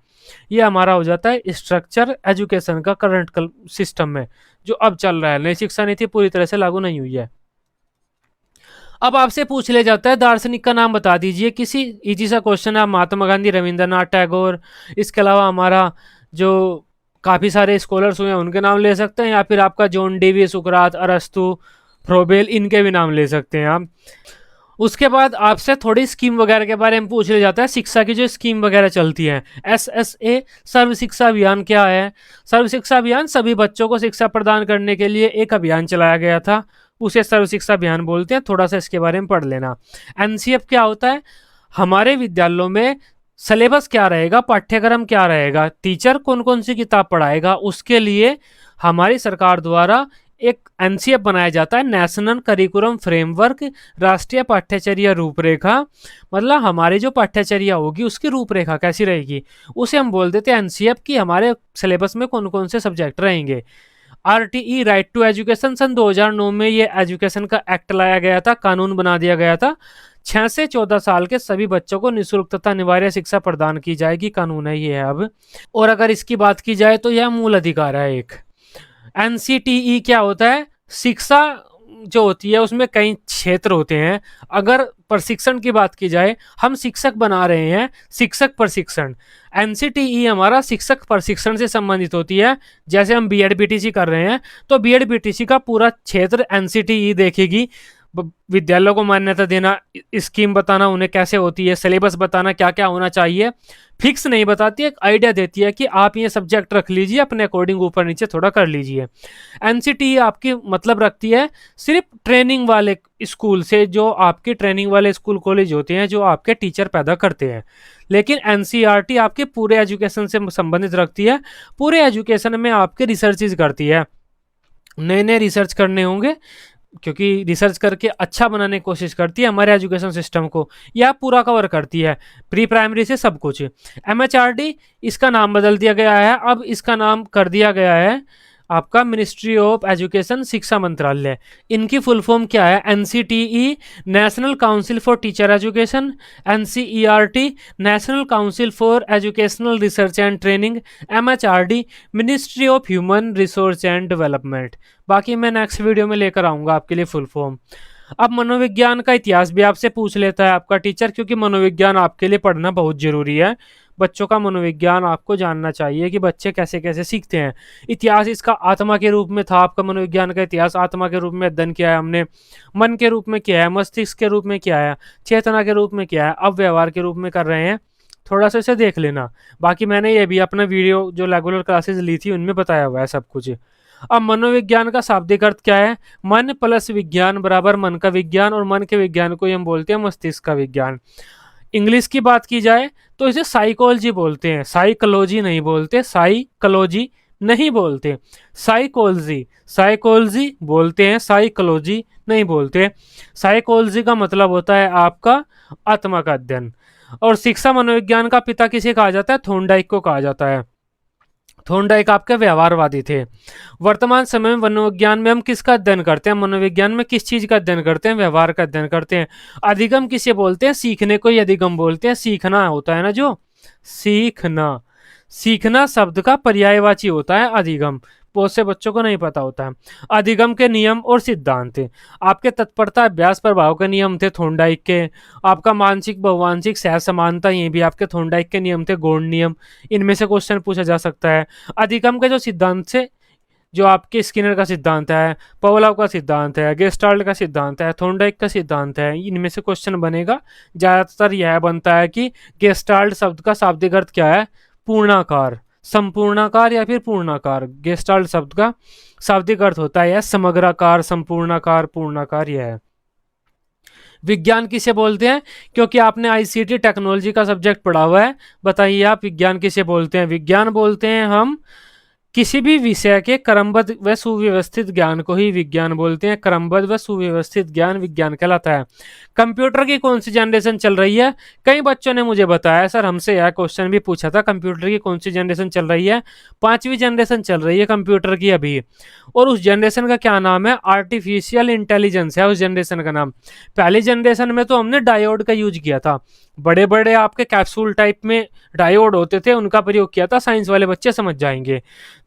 ये हमारा हो जाता है स्ट्रक्चर एजुकेशन का करंट सिस्टम में, जो अब चल रहा है। नई शिक्षा नीति पूरी तरह से लागू नहीं हुई है। अब आपसे पूछ लिया जाता है दार्शनिक का नाम बता दीजिए, किसी इजी सा क्वेश्चन है, महात्मा गांधी, रविंद्रनाथ टैगोर, इसके अलावा हमारा जो काफ़ी सारे स्कॉलर्स हुए हैं उनके नाम ले सकते हैं, या फिर आपका जॉन डेवी, सुकरात, अरस्तु, फ्रोबेल, इनके भी नाम ले सकते हैं आप। उसके बाद आपसे थोड़ी स्कीम वगैरह के बारे में पूछ लिया जाता है, शिक्षा की जो स्कीम वगैरह चलती है। SSA सर्व शिक्षा अभियान क्या है? सर्व शिक्षा अभियान सभी बच्चों को शिक्षा प्रदान करने के लिए एक अभियान चलाया गया था, उसे सर्व शिक्षा अभियान बोलते हैं। थोड़ा सा इसके बारे में पढ़ लेना। NCF क्या होता है? हमारे विद्यालयों में सिलेबस क्या रहेगा, पाठ्यक्रम क्या रहेगा, टीचर कौन कौन सी किताब पढ़ाएगा, उसके लिए हमारी सरकार द्वारा एक एनसीएफ बनाया जाता है, नेशनल करिकुलम फ्रेमवर्क, राष्ट्रीय पाठ्यचर्या रूपरेखा। मतलब हमारी जो पाठ्यचर्या होगी उसकी रूपरेखा कैसी रहेगी, उसे हम बोल देते हैं एनसीएफ की हमारे सिलेबस में कौन कौन से सब्जेक्ट रहेंगे। आरटीई राइट टू एजुकेशन सन 2009 में ये एजुकेशन का एक्ट लाया गया था, कानून बना दिया गया था। 6 से 14 साल के सभी बच्चों को निःशुल्क तथा अनिवार्य शिक्षा प्रदान की जाएगी, कानून है ये है अब। और अगर इसकी बात की जाए तो यह मूल अधिकार है एक। एनसीटीई क्या होता है, शिक्षा जो होती है उसमें कई क्षेत्र होते हैं। अगर प्रशिक्षण की बात की जाए, हम शिक्षक बना रहे हैं, शिक्षक प्रशिक्षण, एनसीटीई हमारा शिक्षक प्रशिक्षण से संबंधित होती है। जैसे हम बीएड बीटीसी कर रहे हैं तो बीएड बीटीसी का पूरा क्षेत्र एनसीटीई देखेगी। विद्यालयों को मान्यता देना, स्कीम बताना उन्हें कैसे होती है, सिलेबस बताना क्या क्या होना चाहिए, फिक्स नहीं बताती, एक आइडिया देती है कि आप ये सब्जेक्ट रख लीजिए, अपने अकॉर्डिंग ऊपर नीचे थोड़ा कर लीजिए। एनसीटीई आपकी मतलब रखती है सिर्फ ट्रेनिंग वाले स्कूल से, जो आपके ट्रेनिंग वाले स्कूल कॉलेज होते हैं जो आपके टीचर पैदा करते हैं। लेकिन एनसीईआरटी आपके पूरे एजुकेशन से संबंधित रखती है, पूरे एजुकेशन में आपके रिसर्चेज करती है। नए नए रिसर्च करने होंगे क्योंकि रिसर्च करके अच्छा बनाने की कोशिश करती है हमारे एजुकेशन सिस्टम को, यह पूरा कवर करती है प्री प्राइमरी से सब कुछ। एमएचआरडी इसका नाम बदल दिया गया है, अब इसका नाम कर दिया गया है आपका मिनिस्ट्री ऑफ एजुकेशन, शिक्षा मंत्रालय। इनकी फुल फॉर्म क्या है, NCTE national council for teacher education, NCERT national council for educational research and training, MHRD ministry of human resource and development. बाकी मैं नेक्स्ट वीडियो में लेकर आऊंगा आपके लिए फुल फॉर्म। अब मनोविज्ञान का इतिहास भी आपसे पूछ लेता है आपका टीचर, क्योंकि मनोविज्ञान आपके लिए पढ़ना बहुत जरूरी है। बच्चों का मनोविज्ञान आपको जानना चाहिए कि बच्चे कैसे कैसे सीखते हैं। इतिहास इसका आत्मा के रूप में था, आपका मनोविज्ञान का इतिहास आत्मा के रूप में अध्ययन किया है हमने, मन के रूप में किया है, मस्तिष्क के रूप में किया है, चेतना के रूप में किया है, अब व्यवहार के रूप में कर रहे हैं। थोड़ा सा इसे देख लेना। बाकी मैंने ये भी अपना वीडियो जो रेगुलर क्लासेस ली थी उनमें बताया हुआ है सब कुछ। अब मनोविज्ञान का शाब्दिक अर्थ क्या है, मन प्लस विज्ञान बराबर मन का विज्ञान, और मन के विज्ञान को हम बोलते हैं मस्तिष्क का विज्ञान। इंग्लिश की बात की जाए तो इसे साइकोलॉजी बोलते हैं, साइकोलॉजी नहीं बोलते, साइकोलॉजी नहीं बोलते, साइकोलॉजी साइकोलॉजी बोलते हैं, साइकोलॉजी नहीं बोलते। साइकोलॉजी का मतलब होता है आपका आत्मा का अध्ययन। और शिक्षा मनोविज्ञान का पिता किसे कहा जाता है, थॉर्नडाइक को कहा जाता है। थॉर्नडाइक आपके व्यवहारवादी थे। वर्तमान समय में मनोविज्ञान में हम किसका अध्ययन करते हैं, मनोविज्ञान में किस चीज का अध्ययन करते हैं, व्यवहार का अध्ययन करते हैं। अधिगम किसे बोलते हैं, सीखने को ही अधिगम बोलते हैं। सीखना होता है ना जो, सीखना, सीखना शब्द का पर्यायवाची होता है अधिगम, बहुत से बच्चों को नहीं पता होता है। अधिगम के नियम और सिद्धांत, आपके तत्परता अभ्यास प्रभाव के नियम थे थॉर्नडाइक के। आपका मानसिक बहुवांशिक सह समानता, ये भी आपके थॉर्नडाइक के नियम थे, गौड़ नियम। इनमें से क्वेश्चन पूछा जा सकता है। अधिगम के जो सिद्धांत थे, जो आपके स्किनर का सिद्धांत है, पवलोव का सिद्धांत है, गेस्टाल्ट का सिद्धांत है, थॉर्नडाइक का सिद्धांत है, इनमें से क्वेश्चन बनेगा। ज्यादातर यह बनता है कि गेस्टाल्ट शब्द का शाब्दिक अर्थ क्या है, पूर्णाकार, संपूर्णाकार या फिर पूर्णाकार। गेस्टाल्ट शब्द का शाब्दिक अर्थ होता है समग्राकार, संपूर्णाकार, पूर्णाकार। यह है। विज्ञान किसे बोलते हैं, क्योंकि आपने आईसीटी टेक्नोलॉजी का सब्जेक्ट पढ़ा हुआ है, बताइए आप विज्ञान किसे बोलते हैं। विज्ञान बोलते हैं हम किसी भी विषय के क्रमबद्ध व सुव्यवस्थित ज्ञान को ही विज्ञान बोलते हैं। क्रमबद्ध व सुव्यवस्थित ज्ञान विज्ञान कहलाता है। कंप्यूटर की कौन सी जनरेशन चल रही है, कई बच्चों ने मुझे बताया सर, हमसे यह क्वेश्चन भी पूछा था, कंप्यूटर की कौन सी जनरेशन चल रही है। 5वीं जनरेशन चल रही है कंप्यूटर की अभी, और उस जनरेशन का क्या नाम है, आर्टिफिशियल इंटेलिजेंस है उस जनरेशन का नाम। पहली जनरेशन में तो हमने डायोड का यूज किया था, बड़े बड़े आपके कैप्सूल टाइप में डायोड होते थे, उनका प्रयोग किया था, साइंस वाले बच्चे समझ जाएंगे।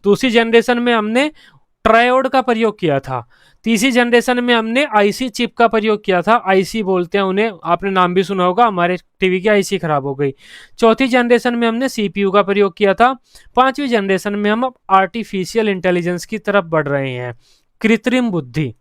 दूसरी जनरेशन में हमने ट्रायोड का प्रयोग किया था। तीसरी जनरेशन में हमने आईसी चिप का प्रयोग किया था, आईसी बोलते हैं उन्हें, आपने नाम भी सुना होगा, हमारे टीवी की आईसी खराब हो गई। चौथी जनरेशन में हमने सीपीयू का प्रयोग किया था। 5वीं जनरेशन में हम अब आर्टिफिशियल इंटेलिजेंस की तरफ बढ़ रहे हैं, कृत्रिम बुद्धि।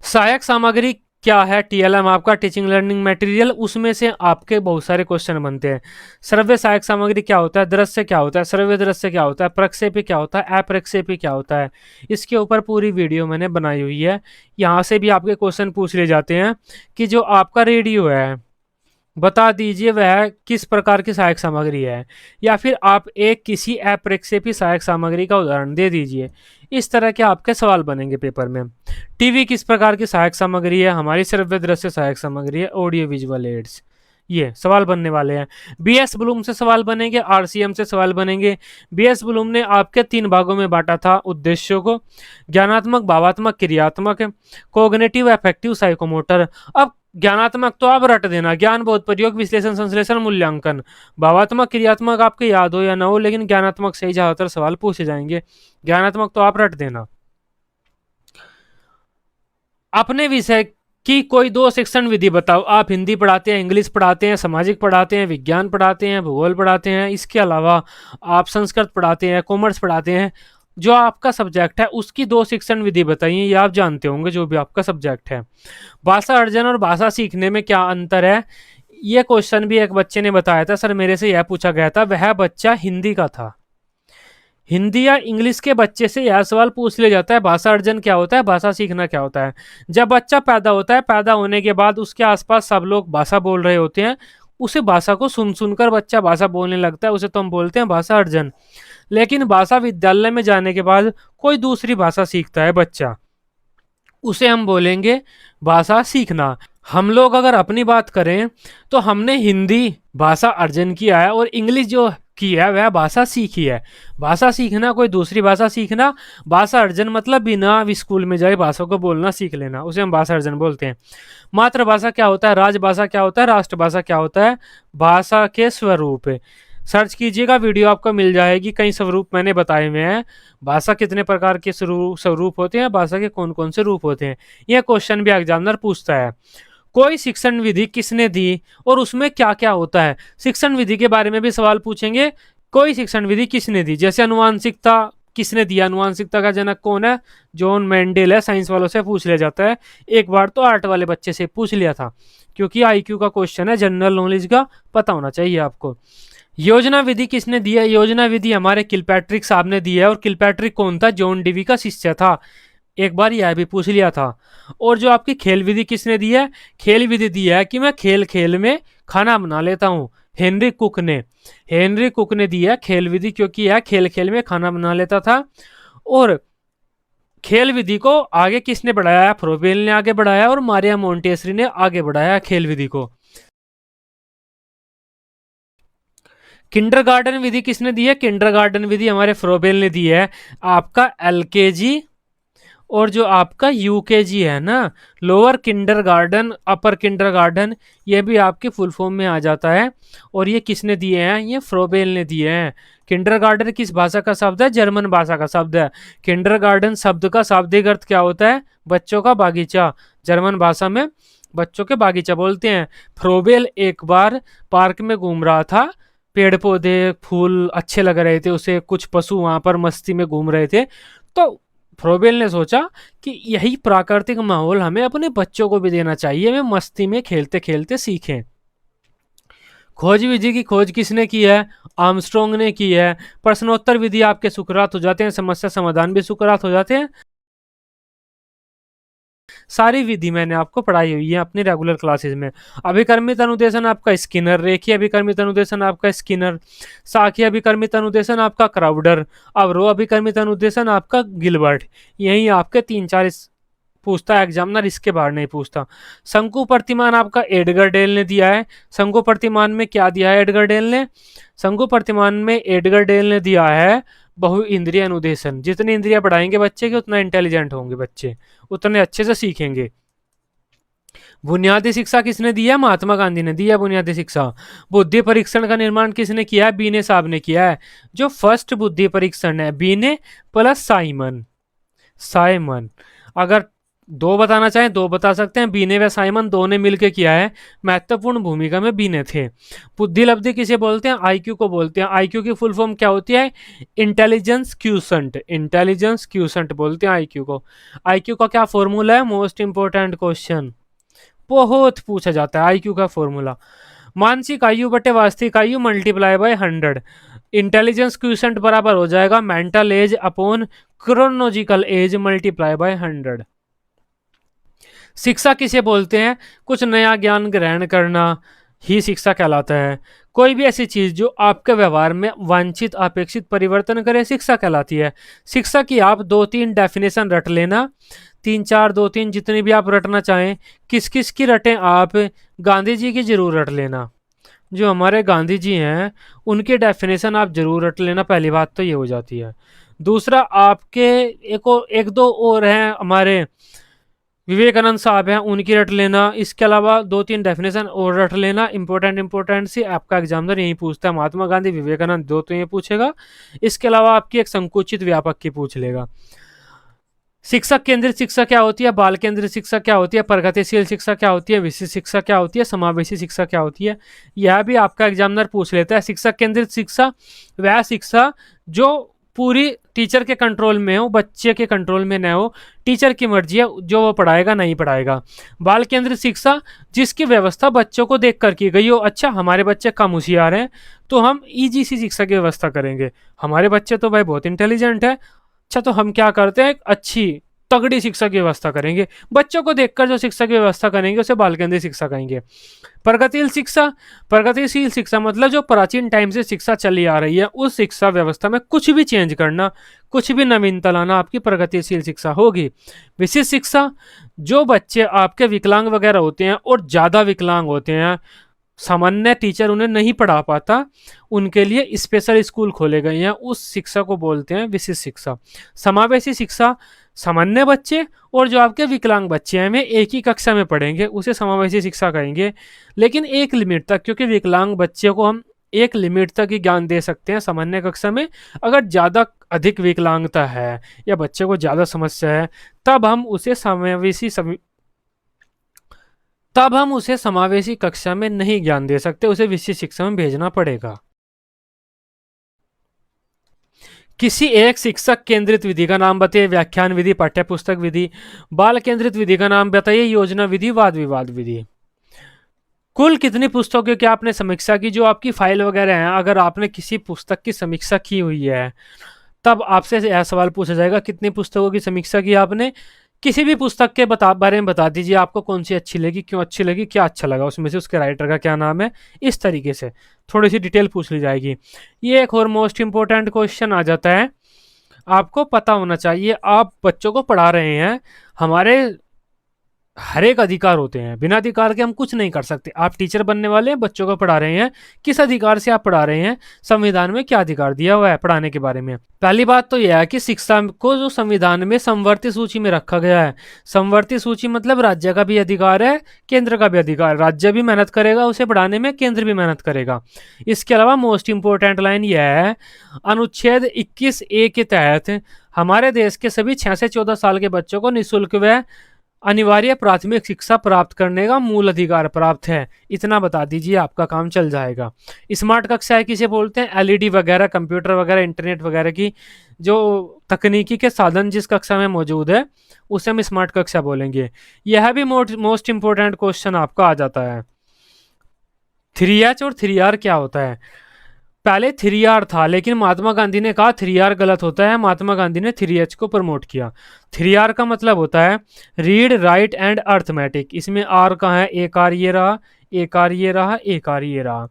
सहायक सामग्री क्या है, टीएलएम आपका टीचिंग लर्निंग मटेरियल, उसमें से आपके बहुत सारे क्वेश्चन बनते हैं। श्रव्य सहायक सामग्री क्या होता है, दृश्य क्या होता है, श्रव्य दृश्य क्या होता है, प्रक्षेपी क्या होता है, अप्रक्षेपी क्या होता है, इसके ऊपर पूरी वीडियो मैंने बनाई हुई है। यहाँ से भी आपके क्वेश्चन पूछ ले जाते हैं कि जो आपका रेडियो है, बता दीजिए वह किस प्रकार की सहायक सामग्री है, या फिर आप एक किसी अप्रक्षेपी सहायक सामग्री का उदाहरण दे दीजिए। इस तरह के आपके सवाल बनेंगे पेपर में। टीवी किस प्रकार की सहायक सामग्री है? हमारी श्रव्य दृश्य सहायक सामग्री है, ऑडियो विजुअल एड्स। ये सवाल बनने वाले हैं। बीएस ब्लूम से सवाल बनेंगे, आरसीएम से सवाल बनेंगे। बीएस ब्लूम ने आपके 3 भागों में बांटा था उद्देश्यों को: ज्ञानात्मक, भावात्मक, क्रियात्मक, कोग्निटिव, अफेक्टिव, साइकोमोटर। अब ज्ञानात्मक तो आप रट देना, ज्ञान, बोध, प्रयोग, विश्लेषण, संश्लेषण, मूल्यांकन। भावात्मक, क्रियात्मक आपके याद हो या ना हो, लेकिन ज्ञानात्मक से ही ज्यादातर सवाल पूछे जाएंगे। ज्ञानात्मक तो आप रट देना। अपने विषय की कोई 2 शिक्षण विधि बताओ। आप हिंदी पढ़ाते हैं, इंग्लिश पढ़ाते हैं, सामाजिक पढ़ाते हैं, विज्ञान पढ़ाते हैं, भूगोल पढ़ाते हैं, इसके अलावा आप संस्कृत पढ़ाते हैं, कॉमर्स पढ़ाते हैं। जो आपका सब्जेक्ट है उसकी 2 शिक्षण विधि बताइए। ये आप जानते होंगे जो भी आपका सब्जेक्ट है। भाषा अर्जन और भाषा सीखने में क्या अंतर है? ये क्वेश्चन भी एक बच्चे ने बताया था, सर मेरे से यह पूछा गया था, वह बच्चा हिंदी का था। हिंदी या इंग्लिश के बच्चे से यह सवाल पूछ लिया जाता है, भाषा अर्जन क्या होता है, भाषा सीखना क्या होता है। जब बच्चा पैदा होता है, पैदा होने के बाद उसके आसपास सब लोग भाषा बोल रहे होते हैं, उसे भाषा को सुन सुनकर बच्चा भाषा बोलने लगता है, उसे तो हम बोलते हैं भाषा अर्जन। लेकिन भाषा विद्यालय में जाने के बाद कोई दूसरी भाषा सीखता है बच्चा, उसे हम बोलेंगे भाषा सीखना। हम लोग अगर अपनी बात करें तो हमने हिंदी भाषा अर्जन किया है और इंग्लिश जो की है वह भाषा सीखी है। भाषा सीखना कोई दूसरी भाषा सीखना, भाषा अर्जन मतलब बिना स्कूल में जाए भाषा को बोलना सीख लेना, उसे हम भाषा अर्जन बोलते हैं। मातृभाषा क्या होता है, राजभाषा क्या होता है, राष्ट्रभाषा क्या होता है? भाषा के स्वरूप। सर्च कीजिएगा, वीडियो आपको मिल जाएगी, कई स्वरूप मैंने बताए हुए हैं। भाषा कितने प्रकार के स्वरूप होते हैं, भाषा के कौन कौन से रूप होते हैं, यह क्वेश्चन भी एग्जामिनर पूछता है। कोई शिक्षण विधि किसने दी और उसमें क्या क्या होता है? शिक्षण विधि के बारे में भी सवाल पूछेंगे। कोई शिक्षण विधि किसने दी? जैसे अनुवांशिकता किसने दिया? अनुवांशिकता का जनक कौन है? जॉन मेंडेल है। साइंस वालों से पूछ लिया जाता है। एक बार तो आर्ट वाले बच्चे से पूछ लिया था, क्योंकि आईक्यू का क्वेश्चन है, जनरल नॉलेज का पता होना चाहिए आपको। योजना विधि किसने दी है? योजना विधि हमारे किलपैट्रिक साहब ने दी है। और किलपैट्रिक कौन था? जॉन डीवी का शिष्य था। एक बार यह भी पूछ लिया था। और जो आपकी खेल विधि किसने दी है? खेल विधि दी है कि मैं खेल खेल में खाना बना लेता हूँ, हेनरी कुक ने। हेनरी कुक ने दी है खेल विधि, क्योंकि यह खेल खेल में खाना बना लेता था। और खेल विधि को आगे किसने बढ़ाया? फ्रोबेल ने आगे बढ़ाया और मारिया मोंटेसरी ने आगे बढ़ाया खेल विधि को। किंडरगार्टन विधि किसने दी है? किंडरगार्टन विधि हमारे फ्रोबेल ने दी है। आपका एलकेजी और जो आपका यूकेजी है ना, लोअर किंडरगार्टन, अपर किंडरगार्टन, ये भी आपके फुल फॉर्म में आ जाता है। और ये किसने दिए हैं? ये फ्रोबेल ने दिए हैं। किंडरगार्टन किस भाषा का शब्द है? जर्मन भाषा का शब्द है। किंडरगार्टन शब्द का शाब्दिक अर्थ क्या होता है? बच्चों का बागीचा। जर्मन भाषा में बच्चों के बागीचा बोलते हैं। फ्रोबेल एक बार पार्क में घूम रहा था, पेड़ पौधे फूल अच्छे लग रहे थे उसे, कुछ पशु वहां पर मस्ती में घूम रहे थे, तो फ्रोबेल ने सोचा कि यही प्राकृतिक माहौल हमें अपने बच्चों को भी देना चाहिए, वे मस्ती में खेलते खेलते सीखें। खोज विधि की खोज किसने की है? आर्मस्ट्रॉन्ग ने की है। प्रश्नोत्तर विधि आपके सुकरात हो जाते हैं, समस्या समाधान भी सुकरात हो जाते हैं। सारी विधि मैंने आपको पढ़ाई हुई है अपनी रेगुलर क्लासेस में। अभिकर्मित अनुदेशन आपका स्किनर, रेखीय अभिकर्मित अनुदेशन आपका स्किनर, साखी अभिकर्मित अनुदेशन आपका क्राउडर, अवरोह अभिकर्मित अनुदेशन आपका गिलबर्ट। यही आपके 3-4 पूछता है एग्जामिनर, इसके बाहर नहीं पूछता। शंकु प्रतिमान आपका एडगर डेल ने दिया है। शंकु प्रतिमान में क्या दिया है एडगर डेल ने? शंकु प्रतिमान में एडगर डेल ने दिया है बहु इंद्रिय अनुदेशन। जितनी इंद्रिया बढ़ाएंगे बच्चे के उतना इंटेलिजेंट होंगे बच्चे, उतने अच्छे से सीखेंगे। बुनियादी शिक्षा किसने दी है? महात्मा गांधी ने दी है बुनियादी शिक्षा। बुद्धि परीक्षण का निर्माण किसने किया है? बीने साहब ने किया है। जो फर्स्ट बुद्धि परीक्षण है, बीने प्लस साइमन। साइमन अगर 2 बताना चाहें 2 बता सकते हैं, बीने व साइमन 2 ने मिलकर किया है। महत्वपूर्ण भूमिका में बीने थे। बुद्धि लब्धि किसे बोलते हैं? आईक्यू को बोलते हैं। आईक्यू की फुल फॉर्म क्या होती है? Intelligence quotient. इंटेलिजेंस क्यूसेंट बोलते हैं आईक्यू को। आईक्यू का क्या फॉर्मूला है? मोस्ट इंपोर्टेंट क्वेश्चन, बहुत पूछा जाता है आईक्यू का फॉर्मूला। मानसिक आयु बटे वास्तविक आयु मल्टीप्लाई बाय 100। इंटेलिजेंस क्यूसेंट बराबर हो जाएगा mental as upon chronological S multiply by 100। शिक्षा किसे बोलते हैं? कुछ नया ज्ञान ग्रहण करना, ही शिक्षा कहलाता है। कोई भी ऐसी चीज़ जो आपके व्यवहार में वांछित अपेक्षित परिवर्तन करे, शिक्षा कहलाती है। शिक्षा की आप 2-3 डेफिनेशन रट लेना, 3-4 2-3 जितनी भी आप रटना चाहें। किस किस की रटें आप? गांधी जी की जरूर रट लेना। जो हमारे गांधी जी हैं उनकी डेफिनेशन आप जरूर रट लेना, पहली बात तो ये हो जाती है। दूसरा, आपके एक दो और हैं हमारे विवेकानंद साहब हैं, उनकी रट लेना। इसके अलावा 2-3 डेफिनेशन और रट लेना, इंपॉर्टेंट सी। आपका एग्जामिनर यही पूछता है, महात्मा गांधी, विवेकानंद, दो तो ये पूछेगा। इसके अलावा आपकी एक संकुचित व्यापक की पूछ लेगा। शिक्षक केंद्रित शिक्षा क्या होती है, बाल केंद्रित शिक्षा क्या होती है, प्रगतिशील शिक्षा क्या होती है, विशिष्ट शिक्षा क्या होती है, समावेशी शिक्षा क्या होती है, यह भी आपका एग्जामिनर पूछ लेता है। शिक्षक केंद्रित शिक्षा वह शिक्षा जो पूरी टीचर के कंट्रोल में हो, बच्चे के कंट्रोल में न हो, टीचर की मर्जी है जो वो पढ़ाएगा नहीं पढ़ाएगा। बाल केंद्रित शिक्षा जिसकी व्यवस्था बच्चों को देखकर की गई हो। अच्छा, हमारे बच्चे कम होशियार हैं तो हम ईजी सी शिक्षा की व्यवस्था करेंगे। हमारे बच्चे तो भाई बहुत इंटेलिजेंट है, अच्छा तो हम क्या करते हैं, अच्छी तगड़ी शिक्षा की व्यवस्था करेंगे। बच्चों को देखकर जो शिक्षा की व्यवस्था करेंगे उसे बाल केंद्रित शिक्षा कहेंगे। प्रगतिशील शिक्षा मतलब जो प्राचीन टाइम से शिक्षा चली आ रही है उस शिक्षा व्यवस्था में कुछ भी चेंज करना, कुछ भी नवीनता लाना आपकी प्रगतिशील शिक्षा होगी। विशिष्ट शिक्षा जो बच्चे आपके विकलांग वगैरह होते हैं और ज़्यादा विकलांग होते हैं, सामान्य टीचर उन्हें नहीं पढ़ा पाता, उनके लिए स्पेशल स्कूल खोले गए हैं, उस शिक्षा को बोलते हैं विशिष्ट शिक्षा। समावेशी शिक्षा सामान्य बच्चे और जो आपके विकलांग बच्चे हैं वे एक ही कक्षा में पढ़ेंगे, उसे समावेशी शिक्षा कहेंगे, लेकिन एक लिमिट तक, क्योंकि विकलांग बच्चे को हम एक लिमिट तक ही ज्ञान दे सकते हैं सामान्य कक्षा में। अगर ज़्यादा अधिक विकलांगता है या बच्चे को ज़्यादा समस्या है तब हम उसे समावेशी कक्षा में नहीं ज्ञान दे सकते, उसे विशिष्ट शिक्षा में भेजना पड़ेगा। किसी एक शिक्षक केंद्रित विधि का नाम बताइए। व्याख्यान विधि, पाठ्य पुस्तक विधि। बाल केंद्रित विधि का नाम बताइए। योजना विधि, वाद विवाद विधि। कुल कितनी पुस्तकों की आपने समीक्षा की? जो आपकी फाइल वगैरह हैं, अगर आपने किसी पुस्तक की समीक्षा की हुई है तब आपसे यह सवाल पूछा जाएगा कितनी पुस्तकों की समीक्षा की आपने। किसी भी पुस्तक के बारे में बता दीजिए, आपको कौन सी अच्छी लगी, क्यों अच्छी लगी, क्या अच्छा लगा उसमें से, उसके राइटर का क्या नाम है। इस तरीके से थोड़ी सी डिटेल पूछ ली जाएगी। ये एक और मोस्ट इंपॉर्टेंट क्वेश्चन आ जाता है, आपको पता होना चाहिए। आप बच्चों को पढ़ा रहे हैं, हमारे हर एक अधिकार होते हैं, बिना अधिकार के हम कुछ नहीं कर सकते। आप टीचर बनने वाले हैं, बच्चों को पढ़ा रहे हैं, किस अधिकार से आप पढ़ा रहे हैं, संविधान में क्या अधिकार दिया हुआ है पढ़ाने के बारे में। पहली बात तो यह है कि शिक्षा को जो संविधान में समवर्ती सूची में रखा गया है, समवर्ती सूची मतलब राज्य का भी अधिकार है, केंद्र का भी अधिकार। राज्य भी मेहनत करेगा उसे पढ़ाने में, केंद्र भी मेहनत करेगा। इसके अलावा मोस्ट इंपोर्टेंट लाइन यह है, अनुच्छेद 21A के तहत हमारे देश के सभी 6 से 14 साल के बच्चों को निःशुल्क व अनिवार्य प्राथमिक शिक्षा प्राप्त करने का मूल अधिकार प्राप्त है। इतना बता दीजिए, आपका काम चल जाएगा। स्मार्ट कक्षाएं किसे बोलते हैं? एलईडी वगैरह, कंप्यूटर वगैरह, इंटरनेट वगैरह की जो तकनीकी के साधन जिस कक्षा में मौजूद है उसे हम स्मार्ट कक्षा बोलेंगे। यह भी मोस्ट इंपोर्टेंट क्वेश्चन आपका आ जाता है। 3H और 3R क्या होता है? पहले 3R था, लेकिन महात्मा गांधी ने कहा 3R गलत होता है, महात्मा गांधी ने 3H को प्रमोट किया। 3R का मतलब होता है रीड, राइट एंड अर्थमेटिक। इसमें R का है, एक R ये रहा, एक R ये रहा, एक R ये रहा।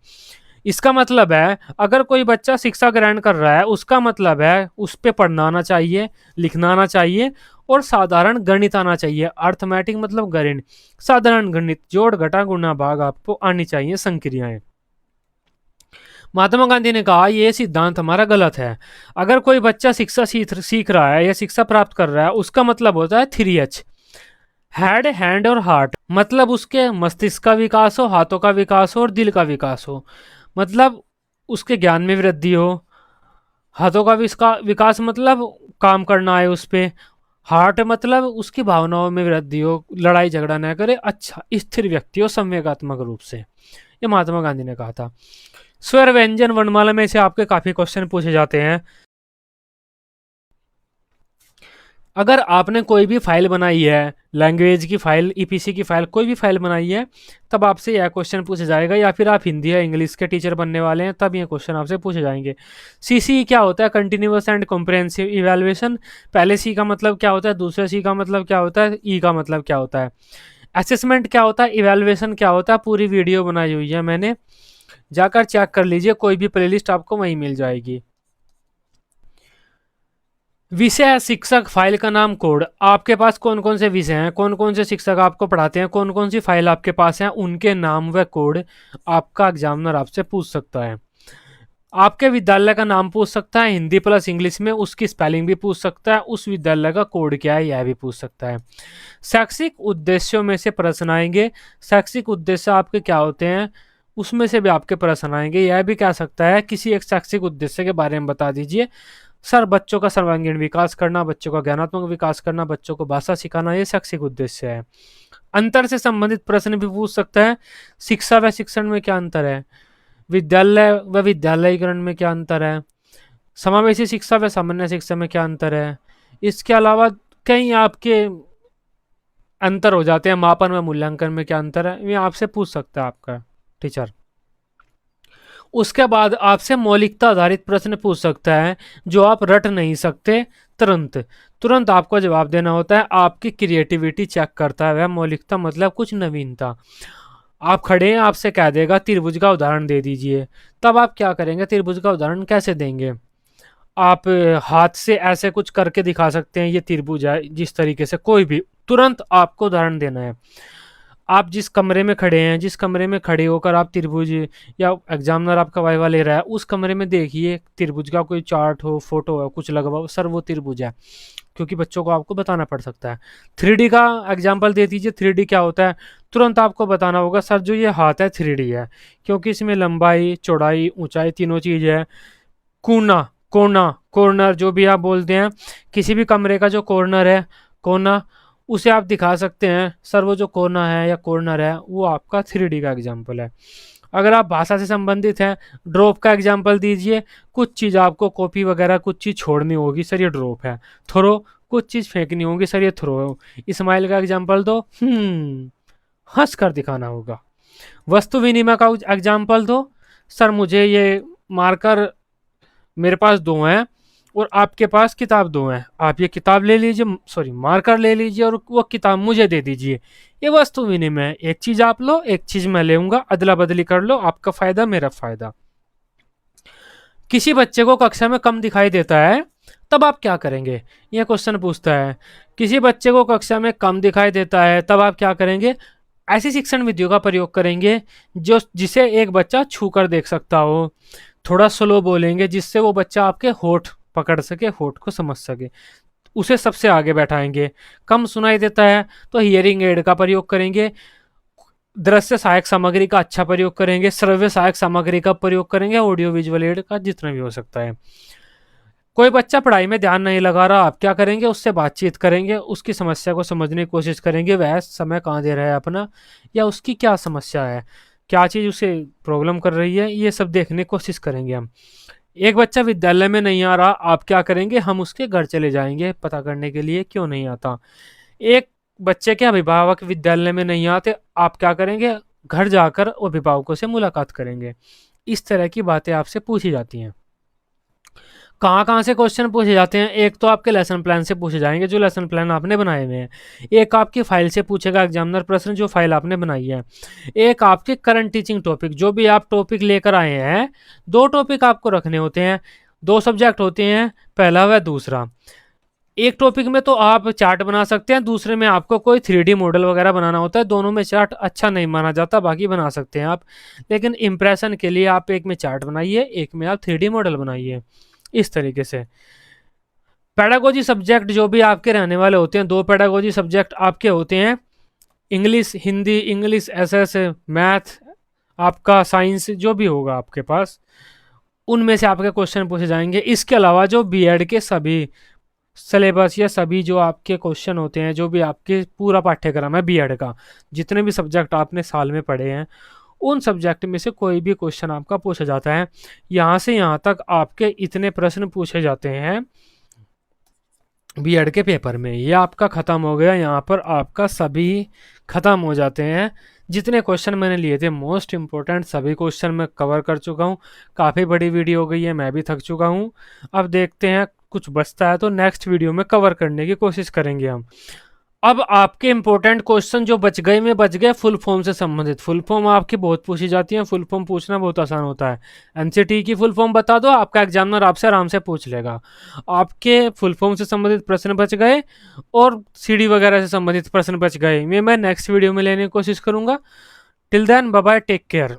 इसका मतलब है अगर कोई बच्चा शिक्षा ग्रहण कर रहा है, उसका मतलब है उस पर पढ़ना आना चाहिए, लिखना आना चाहिए और साधारण गणित आना चाहिए। अर्थमेटिक मतलब गणित, साधारण गणित, जोड़ घटा गुणा भाग आपको आनी चाहिए, संक्रियाएं। महात्मा गांधी ने कहा यह सिद्धांत हमारा गलत है। अगर कोई बच्चा शिक्षा सीख रहा है या शिक्षा प्राप्त कर रहा है, उसका मतलब होता है 3H, हेड, हैंड और हार्ट। मतलब उसके मस्तिष्क का विकास हो, हाथों का विकास हो और दिल का विकास हो। मतलब उसके ज्ञान में वृद्धि हो। हाथों का विकास मतलब काम करना है उस पर। हार्ट मतलब उसकी भावनाओं में वृद्धि हो, लड़ाई झगड़ा न करे, अच्छा स्थिर व्यक्ति हो संवेगात्मक रूप से। ये महात्मा गांधी ने कहा था। स्वर व्यंजन वर्णमाला में से आपके काफी क्वेश्चन पूछे जाते हैं। अगर आपने कोई भी फाइल बनाई है, लैंग्वेज की फाइल, ईपीसी की फाइल, कोई भी फाइल बनाई है, तब आपसे यह क्वेश्चन पूछा जाएगा। या फिर आप हिंदी या इंग्लिश के टीचर बनने वाले हैं तब ये क्वेश्चन आपसे पूछे जाएंगे। सीसी क्या होता है? Continuous and comprehensive evaluation. पहले सी का मतलब क्या होता है, दूसरे सी का मतलब क्या होता है, ई का मतलब क्या होता है। असेसमेंट क्या होता है, इवैल्यूएशन क्या होता है, पूरी वीडियो बनाई हुई है मैंने, जाकर चेक कर लीजिए, कोई भी प्लेलिस्ट आपको वहीं मिल जाएगी। विषय है शिक्षक, फाइल का नाम, कोड। आपके पास कौन कौन से विषय हैं, कौन कौन से शिक्षक आपको पढ़ाते हैं, कौन कौन सी फाइल आपके पास है, उनके नाम व कोड आपका एग्जामिनर आपसे पूछ सकता है। आपके विद्यालय का नाम पूछ सकता है हिंदी प्लस इंग्लिश में, उसकी स्पेलिंग भी पूछ सकता है, उस विद्यालय का कोड क्या है यह भी पूछ सकता है। शैक्षिक उद्देश्यों में से प्रश्न आएंगे, शैक्षिक उद्देश्य आपके क्या होते हैं उसमें से भी आपके प्रश्न आएंगे। यह भी कह सकता है किसी एक शैक्षिक उद्देश्य के बारे में बता दीजिए। सर, बच्चों का सर्वांगीण विकास करना, बच्चों का ज्ञानात्मक विकास करना, बच्चों को भाषा सिखाना, ये शैक्षिक उद्देश्य है। अंतर से संबंधित प्रश्न भी पूछ सकता है। शिक्षा व शिक्षण में क्या अंतर है, विद्यालय व विद्यालयीकरण में क्या अंतर है, समावेशी शिक्षा व सामान्य शिक्षा में क्या अंतर है। इसके अलावा कई आपके अंतर हो जाते हैं, मापन व मूल्यांकन में क्या अंतर है, ये आपसे पूछ सकता है आपका टीचर। उसके बाद आपसे मौलिकता आधारित प्रश्न पूछ सकता है, जो आप रट नहीं सकते, तुरंत तुरंत आपको जवाब देना होता है। आपकी क्रिएटिविटी चेक करता है वह मौलिकता, मतलब कुछ नवीनता। आप खड़े हैं, आपसे कह देगा त्रिभुज का उदाहरण दे दीजिए, तब आप क्या करेंगे, त्रिभुज का उदाहरण कैसे देंगे। आप हाथ से ऐसे कुछ करके दिखा सकते हैं, ये त्रिभुज है, जिस तरीके से कोई भी, तुरंत आपको उदाहरण देना है। आप जिस कमरे में खड़े हैं, जिस कमरे में खड़े होकर आप त्रिभुज, या एग्जामिनर आपका वाइवा ले रहा है, उस कमरे में देखिए त्रिभुज का कोई चार्ट हो, फोटो हो, कुछ लगा हो, सर वो त्रिभुज है, क्योंकि बच्चों को आपको बताना पड़ सकता है। 3D का एग्जाम्पल दे दीजिए, 3D क्या होता है, तुरंत आपको बताना होगा, सर जो ये हाथ है 3D है, क्योंकि इसमें लंबाई, चौड़ाई, ऊंचाई तीनों चीज़ है। कोना, कोना, कॉर्नर जो भी आप बोलते हैं, किसी भी कमरे का जो कॉर्नर है, कोना, उसे आप दिखा सकते हैं, सर वो जो कोना है या कॉर्नर है वो आपका 3D का एग्जाम्पल है। अगर आप भाषा से संबंधित हैं, ड्रॉप का एग्जाम्पल दीजिए, कुछ चीज़ आपको कॉपी वगैरह कुछ चीज़ छोड़नी होगी, सर ये ड्रॉप है। थ्रो, कुछ चीज़ फेंकनी होगी, सर ये थ्रो है। स्माइल का एग्जाम्पल दो, हंस कर दिखाना होगा। वस्तु विनिमय का एग्जाम्पल दो, सर मुझे ये मार्कर मेरे पास दो हैं और आपके पास किताब दो हैं, आप ये किताब ले लीजिए, सॉरी मार्कर ले लीजिए और वो किताब मुझे दे दीजिए। ये वस्तु विनिमय है, एक चीज आप लो, एक चीज मैं लेऊंगा, अदला बदली कर लो, आपका फायदा मेरा फायदा। किसी बच्चे को कक्षा में कम दिखाई देता है, तब आप क्या करेंगे, यह क्वेश्चन पूछता है। किसी बच्चे को कक्षा में कम दिखाई देता है, तब आप क्या करेंगे, ऐसी शिक्षण विधियों का प्रयोग करेंगे जो जिसे एक बच्चा छू कर देख सकता हो। थोड़ा स्लो बोलेंगे जिससे वो बच्चा आपके होठ पकड़ सके, होठ को समझ सके, उसे सबसे आगे बैठाएंगे। कम सुनाई देता है तो हियरिंग एड का प्रयोग करेंगे, दृश्य सहायक सामग्री का अच्छा प्रयोग करेंगे, श्रव्य सहायक सामग्री का प्रयोग करेंगे, ऑडियो विजुअल एड का जितना भी हो सकता है। कोई बच्चा पढ़ाई में ध्यान नहीं लगा रहा, आप क्या करेंगे, उससे बातचीत करेंगे, उसकी समस्या को समझने की कोशिश करेंगे, वह समय कहाँ दे रहा है अपना, या उसकी क्या समस्या है, क्या चीज़ उसे प्रॉब्लम कर रही है, ये सब देखने की कोशिश करेंगे हम। एक बच्चा विद्यालय में नहीं आ रहा, आप क्या करेंगे, हम उसके घर चले जाएंगे पता करने के लिए क्यों नहीं आता। एक बच्चे के अभिभावक विद्यालय में नहीं आते, आप क्या करेंगे, घर जाकर अभिभावकों से मुलाकात करेंगे। इस तरह की बातें आपसे पूछी जाती हैं। कहाँ कहाँ से क्वेश्चन पूछे जाते हैं, एक तो आपके लेसन प्लान से पूछे जाएंगे, जो लेसन प्लान आपने बनाए हुए हैं। एक आपकी फाइल से पूछेगा एग्जामिनर प्रश्न, जो फाइल आपने बनाई है। एक आपके करंट टीचिंग टॉपिक, जो भी आप टॉपिक लेकर आए हैं, दो टॉपिक आपको रखने होते हैं, दो सब्जेक्ट होते हैं, पहला व दूसरा। एक टॉपिक में तो आप चार्ट बना सकते हैं, दूसरे में आपको कोई 3D मॉडल वगैरह बनाना होता है। दोनों में चार्ट अच्छा नहीं माना जाता, बाकी बना सकते हैं आप, लेकिन इंप्रेशन के लिए आप एक में चार्ट बनाइए, एक में आप 3D मॉडल बनाइए। इस तरीके से पेडागोजी सब्जेक्ट जो भी आपके रहने वाले होते हैं, दो पेडागोजी सब्जेक्ट आपके होते हैं, English Hindi, English SS, math, आपका साइंस जो भी होगा आपके पास, उनमें से आपके क्वेश्चन पूछे जाएंगे। इसके अलावा जो बीएड के सभी सिलेबस या सभी जो आपके क्वेश्चन होते हैं, जो भी आपके पूरा पाठ्यक्रम है बीएड का, जितने भी सब्जेक्ट आपने साल में पढ़े हैं, उन सब्जेक्ट में से कोई भी क्वेश्चन आपका पूछा जाता है। यहाँ से यहाँ तक आपके इतने प्रश्न पूछे जाते हैं बीएड के पेपर में। ये आपका ख़त्म हो गया, यहाँ पर आपका सभी ख़त्म हो जाते हैं। जितने क्वेश्चन मैंने लिए थे मोस्ट इम्पोर्टेंट, सभी क्वेश्चन मैं कवर कर चुका हूँ। काफ़ी बड़ी वीडियो हो गई है, मैं भी थक चुका हूँ। अब देखते हैं कुछ बचता है तो नेक्स्ट वीडियो में कवर करने की कोशिश करेंगे हम। अब आपके इंपॉर्टेंट क्वेश्चन जो बच गए में बच गए फुल फॉर्म से संबंधित। फुल फॉर्म आपकी बहुत पूछी जाती है, फुल फॉर्म पूछना बहुत आसान होता है। एनसीटी की फुल फॉर्म बता दो, आपका एग्जामिनर आपसे आराम से पूछ लेगा। आपके फुल फॉर्म से संबंधित प्रश्न बच गए और सीडी वगैरह से संबंधित प्रश्न बच गए, मैं नेक्स्ट वीडियो में लेने की कोशिश करूंगा। Till then bye bye, take care.